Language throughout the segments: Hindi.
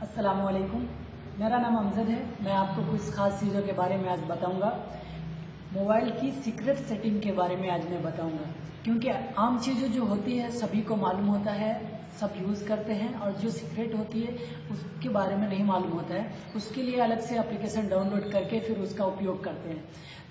अस्सलामुअलैकुम। मेरा नाम अमजद है। मैं आपको कुछ ख़ास चीज़ों के बारे में आज बताऊंगा। मोबाइल की सीक्रेट सेटिंग के बारे में आज मैं बताऊंगा, क्योंकि आम चीज़ें जो होती है सभी को मालूम होता है, सब यूज़ करते हैं, और जो सीक्रेट होती है उसके बारे में नहीं मालूम होता है। उसके लिए अलग से एप्लीकेशन डाउनलोड करके फिर उसका उपयोग करते हैं।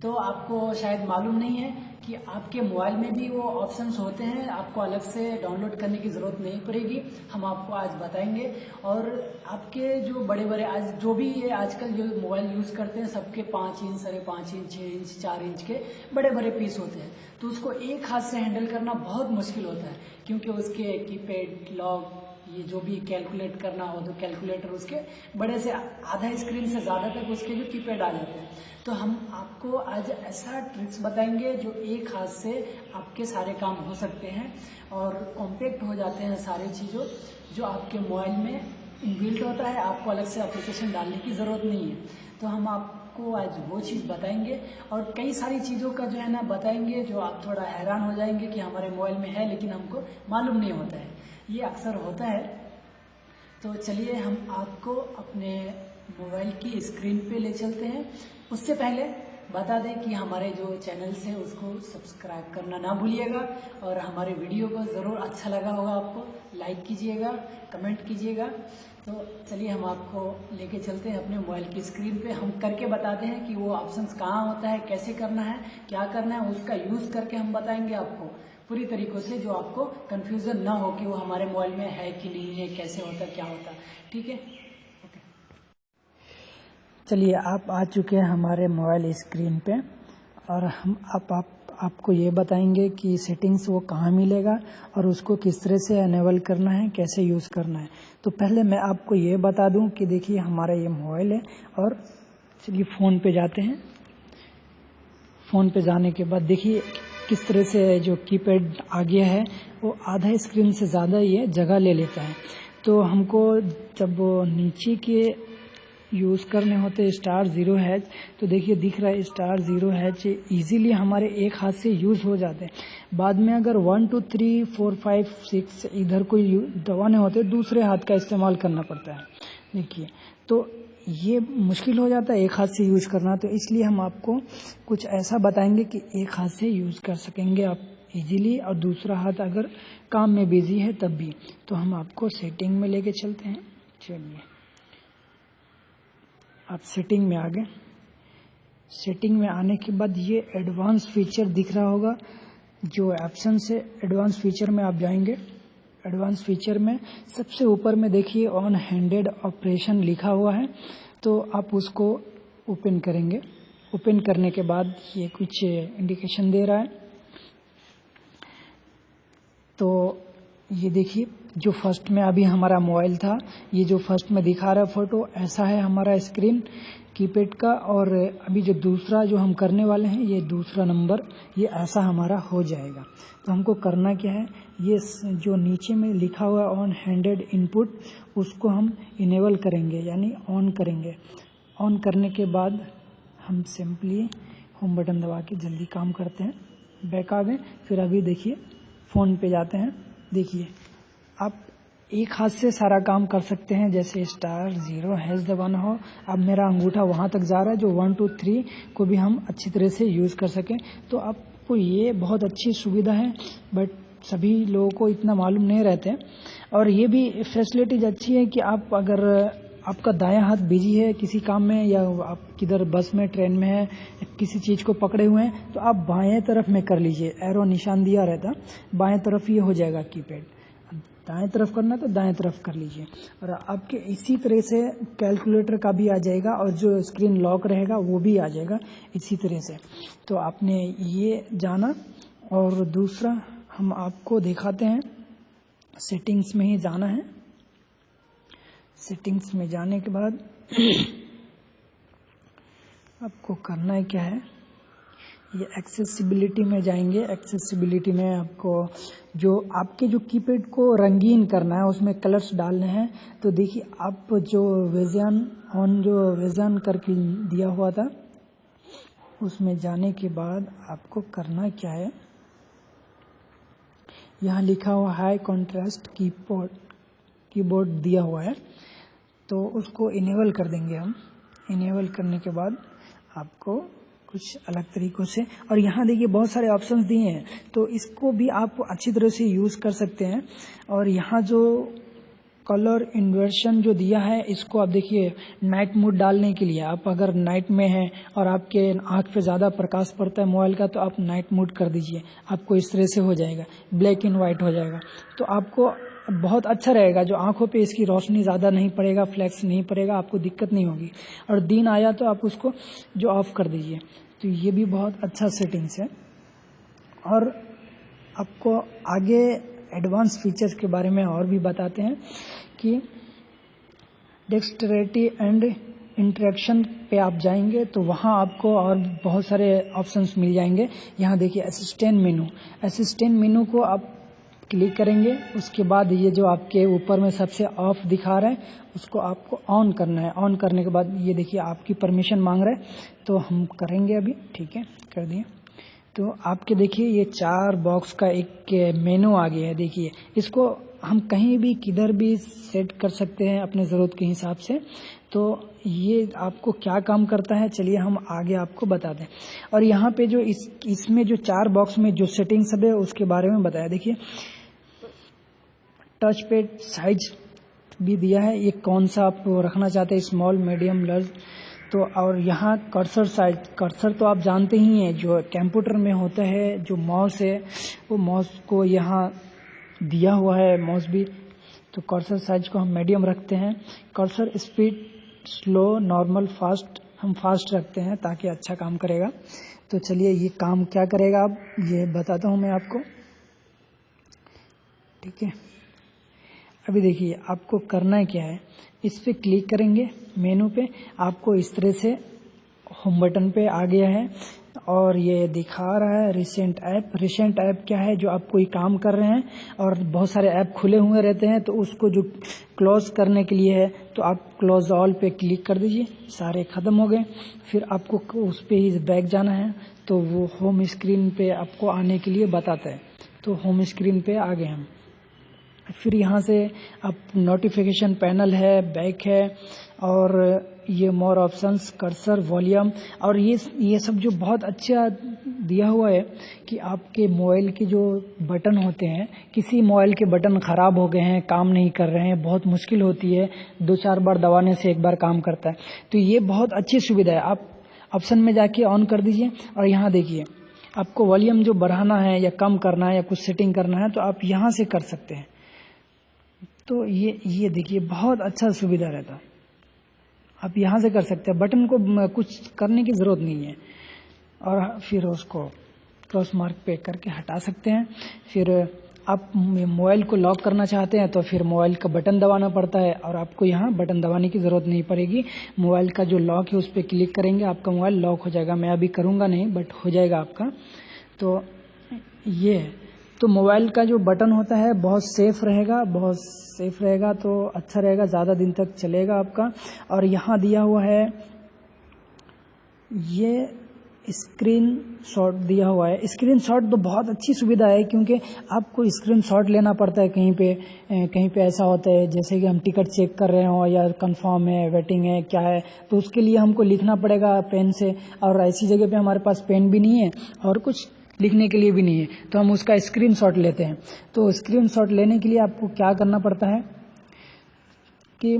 तो आपको शायद मालूम नहीं है कि आपके मोबाइल में भी वो ऑप्शंस होते हैं, आपको अलग से डाउनलोड करने की ज़रूरत नहीं पड़ेगी। हम आपको आज बताएंगे। और आपके जो बड़े बड़े आज जो भी ये आजकल जो मोबाइल यूज़ करते हैं सबके 5 इंच, 5.5 इंच, 6 इंच, 4 इंच के बड़े बड़े पीस होते हैं। तो उसको एक हाथ से हैंडल करना बहुत मुश्किल होता है, क्योंकि उसके कीपैड, लॉक, ये जो भी कैलकुलेट करना हो तो कैलकुलेटर उसके बड़े से आधा स्क्रीन से ज़्यादा तक उसके जो कीपैड आ जाते हैं। तो हम आपको आज ऐसा ट्रिक्स बताएंगे जो एक हाथ से आपके सारे काम हो सकते हैं और कॉम्पैक्ट हो जाते हैं सारी चीज़ों जो आपके मोबाइल में इनबिल्ट होता है। आपको अलग से एप्लीकेशन डालने की ज़रूरत नहीं है। तो हम आपको आज वो चीज़ बताएंगे और कई सारी चीज़ों का जो है ना बताएंगे जो आप थोड़ा हैरान हो जाएंगे कि हमारे मोबाइल में है लेकिन हमको मालूम नहीं होता है। ये अक्सर होता है। तो चलिए हम आपको अपने मोबाइल की स्क्रीन पे ले चलते हैं। उससे पहले बता दें कि हमारे जो चैनल्स हैं उसको सब्सक्राइब करना ना भूलिएगा, और हमारे वीडियो को ज़रूर अच्छा लगा होगा आपको लाइक कीजिएगा, कमेंट कीजिएगा। तो चलिए हम आपको लेके चलते हैं अपने मोबाइल की स्क्रीन पे। हम करके बताते हैं कि वो ऑप्शंस कहाँ होता है, कैसे करना है, क्या करना है, उसका यूज़ करके हम बताएंगे आपको पूरी तरीक़ों से, जो आपको कन्फ्यूज़न ना हो कि वो हमारे मोबाइल में है कि नहीं है, कैसे होता, क्या होता। ठीक है, ओके। चलिए आप आ चुके हैं हमारे मोबाइल स्क्रीन पे, और हम आपको ये बताएंगे कि सेटिंग्स वो कहाँ मिलेगा और उसको किस तरह से अनेबल करना है, कैसे यूज़ करना है। तो पहले मैं आपको ये बता दूं कि देखिए हमारा ये मोबाइल है, और चलिए फ़ोन पे जाते हैं। फ़ोन पे जाने के बाद देखिए किस तरह से जो कीपैड आ गया है वो आधा स्क्रीन से ज़्यादा ये जगह ले लेता है। तो हमको जब वो नीचे के यूज़ करने होते *0#, तो देखिए दिख रहा है *0#, इजीली हमारे एक हाथ से यूज़ हो जाते हैं। बाद में अगर 1 2 3 4 5 6 इधर कोई दबाने होते दूसरे हाथ का इस्तेमाल करना पड़ता है। देखिए तो ये मुश्किल हो जाता है एक हाथ से यूज़ करना। तो इसलिए हम आपको कुछ ऐसा बताएंगे कि एक हाथ से यूज़ कर सकेंगे आप इजीली, और दूसरा हाथ अगर काम में बिजी है तब भी। तो हम आपको सेटिंग में लेके चलते हैं। चलिए आप सेटिंग में आ गए। सेटिंग में आने के बाद ये एडवांस फीचर दिख रहा होगा, जो ऑप्शन से एडवांस फीचर में आप जाएंगे। एडवांस फीचर में सबसे ऊपर में देखिए ऑन हैंडेड ऑपरेशन लिखा हुआ है, तो आप उसको ओपन करेंगे। ओपन करने के बाद ये कुछ इंडिकेशन दे रहा है। तो ये देखिए जो फर्स्ट में अभी हमारा मोबाइल था, ये जो फर्स्ट में दिखा रहा है फोटो, ऐसा है हमारा स्क्रीन कीपैड का। और अभी जो दूसरा जो हम करने वाले हैं, ये दूसरा नंबर, ये ऐसा हमारा हो जाएगा। तो हमको करना क्या है, ये जो नीचे में लिखा हुआ ऑन हैंडेड इनपुट, उसको हम इनेबल करेंगे, यानी ऑन करेंगे। ऑन करने के बाद हम सिंपली होम बटन दबा के जल्दी काम करते हैं। बैक आ गए। फिर अभी देखिए फ़ोन पे जाते हैं। देखिए आप एक हाथ से सारा काम कर सकते हैं, जैसे *0# दबाना हो। अब मेरा अंगूठा वहाँ तक जा रहा है जो 1 2 3 को भी हम अच्छी तरह से यूज़ कर सकें। तो आपको ये बहुत अच्छी सुविधा है, बट सभी लोगों को इतना मालूम नहीं रहते। और ये भी फैसिलिटीज अच्छी है कि आप अगर आपका दायां हाथ बिजी है किसी काम में, या आप किधर बस में, ट्रेन में है, किसी चीज़ को पकड़े हुए हैं, तो आप बाएं तरफ में कर लीजिए। एरो निशान दिया रहता, बाएं तरफ ये हो जाएगा कीपैड। दाएं तरफ करना तो दाएं तरफ कर लीजिए। और आपके इसी तरह से कैलकुलेटर का भी आ जाएगा, और जो स्क्रीन लॉक रहेगा वो भी आ जाएगा इसी तरह से। तो आपने ये जाना। और दूसरा हम आपको दिखाते हैं, सेटिंग्स में ही जाना है। सेटिंग्स में जाने के बाद आपको करना है क्या है, ये एक्सेसिबिलिटी में जाएंगे। एक्सेसिबिलिटी में आपको जो आपके जो कीपैड को रंगीन करना है, उसमें कलर्स डालने हैं। तो देखिए आप जो विजन करके दिया हुआ था, उसमें जाने के बाद आपको करना क्या है, यहाँ लिखा हुआ हाई कॉन्ट्रास्ट कीबोर्ड दिया हुआ है। तो उसको इनेबल कर देंगे हम। इनेबल करने के बाद आपको कुछ अलग तरीक़ों से, और यहाँ देखिए बहुत सारे ऑप्शंस दिए हैं, तो इसको भी आप अच्छी तरह से यूज़ कर सकते हैं। और यहाँ जो कलर इन्वर्शन जो दिया है, इसको आप देखिए नाइट मोड डालने के लिए, आप अगर नाइट में हैं और आपके आँख पे ज़्यादा प्रकाश पड़ता है मोबाइल का, तो आप नाइट मोड कर दीजिए, आपको इस तरह से हो जाएगा, ब्लैक एंड वाइट हो जाएगा। तो आपको बहुत अच्छा रहेगा, जो आंखों पे इसकी रोशनी ज़्यादा नहीं पड़ेगा, फ्लैक्स नहीं पड़ेगा, आपको दिक्कत नहीं होगी। और दिन आया तो आप उसको जो ऑफ कर दीजिए। तो ये भी बहुत अच्छा सेटिंग्स है। और आपको आगे एडवांस फीचर्स के बारे में और भी बताते हैं कि डेक्स्टरेटी एंड इंटरेक्शन पे आप जाएंगे तो वहाँ आपको और बहुत सारे ऑप्शंस मिल जाएंगे। यहाँ देखिए असिस्टेंट मेनू को आप क्लिक करेंगे, उसके बाद ये जो आपके ऊपर में सबसे ऑफ दिखा रहा है उसको आपको ऑन करना है। ऑन करने के बाद ये देखिए आपकी परमिशन मांग रहा है, तो हम करेंगे अभी, ठीक है, कर दिए। तो आपके देखिए ये 4 बॉक्स का एक मेनू आ गया है। देखिए इसको हम कहीं भी किधर भी सेट कर सकते हैं अपने ज़रूरत के हिसाब से। तो ये आपको क्या काम करता है, चलिए हम आगे आपको बता दें। और यहाँ पे जो इसमें जो 4 बॉक्स में जो सेटिंग सब है उसके बारे में बताया। देखिए टच पैड साइज भी दिया है, ये कौन सा आप रखना चाहते हैं, स्मॉल, मीडियम, लार्ज। तो और यहाँ कर्सर साइज, कर्सर तो आप जानते ही हैं जो कंप्यूटर में होता है, जो माउस है वो माउस को यहाँ दिया हुआ है माउस भी। तो कर्सर साइज को हम मीडियम रखते हैं। Cursor speed slow, normal, fast, हम फास्ट रखते हैं ताकि अच्छा काम करेगा। तो चलिए ये काम क्या करेगा अब ये बताता हूँ मैं आपको, ठीक है। अभी देखिए आपको करना क्या है, इस पे क्लिक करेंगे मेनू पे, आपको इस तरह से होम बटन पे आ गया है और ये दिखा रहा है रिसेंट ऐप। रिसेंट ऐप क्या है, जो आप कोई काम कर रहे हैं और बहुत सारे ऐप खुले हुए रहते हैं, तो उसको जो क्लोज करने के लिए है तो आप क्लोज ऑल पे क्लिक कर दीजिए, सारे ख़त्म हो गए। फिर आपको उस पे ही बैक जाना है, तो वो होम स्क्रीन पे आपको आने के लिए बताता है। तो होम स्क्रीन पे आ गए हम। फिर यहाँ से आप नोटिफिकेशन पैनल है, बैक है, और ये मोर ऑप्शंस, कर्सर, वॉल्यूम, और ये सब जो बहुत अच्छा दिया हुआ है कि आपके मोबाइल के जो बटन होते हैं, किसी मोबाइल के बटन ख़राब हो गए हैं, काम नहीं कर रहे हैं, बहुत मुश्किल होती है, 2-4 बार दबाने से एक बार काम करता है, तो ये बहुत अच्छी सुविधा है। आप ऑप्शन में जाके ऑन कर दीजिए और यहाँ देखिए आपको वॉल्यूम जो बढ़ाना है या कम करना है या कुछ सेटिंग करना है तो आप यहाँ से कर सकते हैं। तो ये देखिए बहुत अच्छा सुविधा रहता, आप यहाँ से कर सकते हैं, बटन को कुछ करने की ज़रूरत नहीं है। और फिर उसको क्रॉस मार्क पे करके हटा सकते हैं। फिर आप मोबाइल को लॉक करना चाहते हैं तो फिर मोबाइल का बटन दबाना पड़ता है, और आपको यहाँ बटन दबाने की ज़रूरत नहीं पड़ेगी। मोबाइल का जो लॉक है उस पर क्लिक करेंगे, आपका मोबाइल लॉक हो जाएगा। मैं अभी करूँगा नहीं, बट हो जाएगा आपका। तो ये है, तो मोबाइल का जो बटन होता है बहुत सेफ रहेगा, तो अच्छा रहेगा, ज़्यादा दिन तक चलेगा आपका। और यहाँ दिया हुआ है ये स्क्रीन शॉट दिया हुआ है। स्क्रीन शॉट तो बहुत अच्छी सुविधा है, क्योंकि आपको स्क्रीन शॉट लेना पड़ता है कहीं पे ऐसा होता है जैसे कि हम टिकट चेक कर रहे हो या कंफर्म है, वेटिंग है, क्या है, तो उसके लिए हमको लिखना पड़ेगा पेन से, और ऐसी जगह पे हमारे पास पेन भी नहीं है और कुछ लिखने के लिए भी नहीं है, तो हम उसका स्क्रीनशॉट लेते हैं। तो स्क्रीनशॉट लेने के लिए आपको क्या करना पड़ता है कि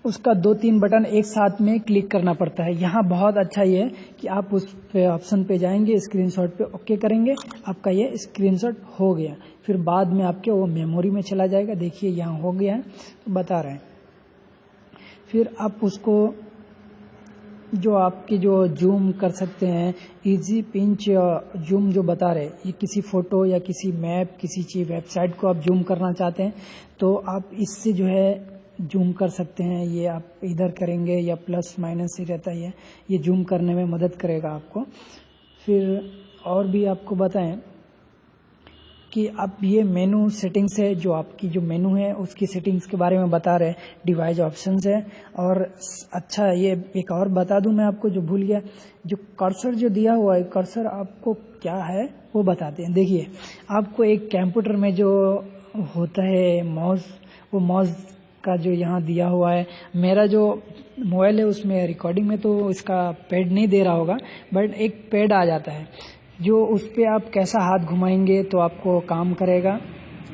उसका 2-3 बटन एक साथ में क्लिक करना पड़ता है। यहाँ बहुत अच्छा ये है कि आप उस पे ऑप्शन पे जाएंगे, स्क्रीनशॉट पे ओके करेंगे, आपका ये स्क्रीनशॉट हो गया। फिर बाद में आपके वो मेमोरी में चला जाएगा। देखिए यहाँ हो गया है, तो बता रहे हैं। फिर आप उसको जो आपकी जो जूम कर सकते हैं, इजी पिंच जूम जो बता रहे, ये किसी फ़ोटो या किसी मैप, किसी चीज़ वेबसाइट को आप जूम करना चाहते हैं तो आप इससे जो है जूम कर सकते हैं। ये आप इधर करेंगे या प्लस माइनस ही रहता है, ये जूम करने में मदद करेगा आपको। फिर और भी आपको बताएं कि आप ये मेनू सेटिंग्स है, जो आपकी जो मेनू है उसकी सेटिंग्स के बारे में बता रहे हैं, डिवाइस ऑप्शंस है। और अच्छा ये एक और बता दूं मैं आपको जो भूल गया, जो कर्सर जो दिया हुआ है, कर्सर आपको क्या है वो बताते हैं। देखिए आपको एक कंप्यूटर में जो होता है माउस, वो माउस का जो यहाँ दिया हुआ है। मेरा जो मोबाइल है उसमें रिकॉर्डिंग में तो इसका पैड नहीं दे रहा होगा, बट एक पैड आ जाता है जो उस पर आप कैसा हाथ घुमाएंगे तो आपको काम करेगा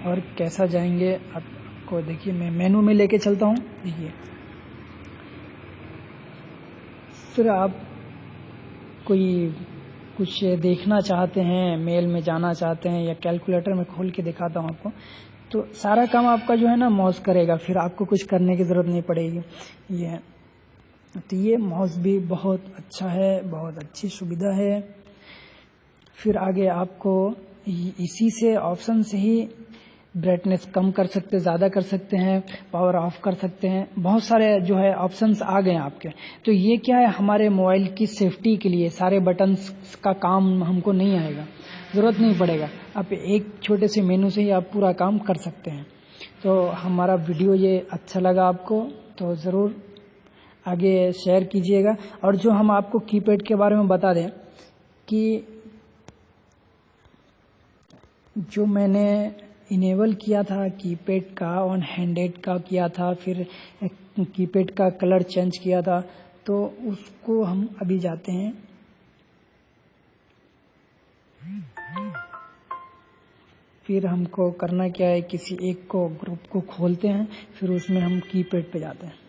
और कैसा जाएंगे आपको देखिए मैं मेनू में लेके चलता हूँ। देखिए फिर आप कोई कुछ देखना चाहते हैं, मेल में जाना चाहते हैं या कैलकुलेटर में खोल के दिखाता हूँ आपको, तो सारा काम आपका जो है ना माउस करेगा, फिर आपको कुछ करने की ज़रूरत नहीं पड़ेगी। ये तो ये माउस भी बहुत अच्छा है, बहुत अच्छी सुविधा है। फिर आगे आपको इसी से ऑप्शन से ही ब्राइटनेस कम कर सकते, ज़्यादा कर सकते हैं, पावर ऑफ कर सकते हैं, बहुत सारे जो है ऑप्शंस आ गए हैं आपके। तो ये क्या है, हमारे मोबाइल की सेफ्टी के लिए सारे बटन्स का काम हमको नहीं आएगा, ज़रूरत नहीं पड़ेगा। आप एक छोटे से मेनू से ही आप पूरा काम कर सकते हैं। तो हमारा वीडियो ये अच्छा लगा आपको तो ज़रूर आगे शेयर कीजिएगा। और जो हम आपको कीपैड के बारे में बता दें कि जो मैंने इनेबल किया था कीपैड का ऑन हैंडेड का किया था, फिर कीपैड का कलर चेंज किया था, तो उसको हम अभी जाते हैं। फिर हमको करना क्या है, किसी एक को ग्रुप को खोलते हैं, फिर उसमें हम कीपैड पे जाते हैं।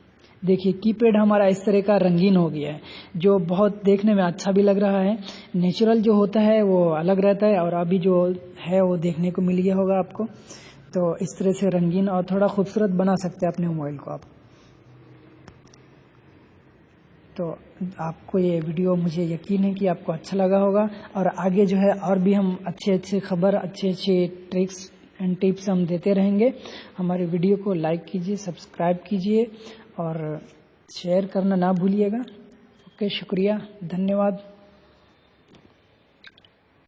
देखिए कीपैड हमारा इस तरह का रंगीन हो गया है, जो बहुत देखने में अच्छा भी लग रहा है। नेचुरल जो होता है वो अलग रहता है, और अभी जो है वो देखने को मिल गया होगा आपको। तो इस तरह से रंगीन और थोड़ा खूबसूरत बना सकते हैं अपने मोबाइल को आप। तो आपको ये वीडियो मुझे यकीन है कि आपको अच्छा लगा होगा, और आगे जो है और भी हम अच्छे खबर, अच्छे ट्रिक्स एंड टिप्स हम देते रहेंगे। हमारे वीडियो को लाइक कीजिए, सब्सक्राइब कीजिए और शेयर करना ना भूलिएगा। ओके, शुक्रिया, धन्यवाद।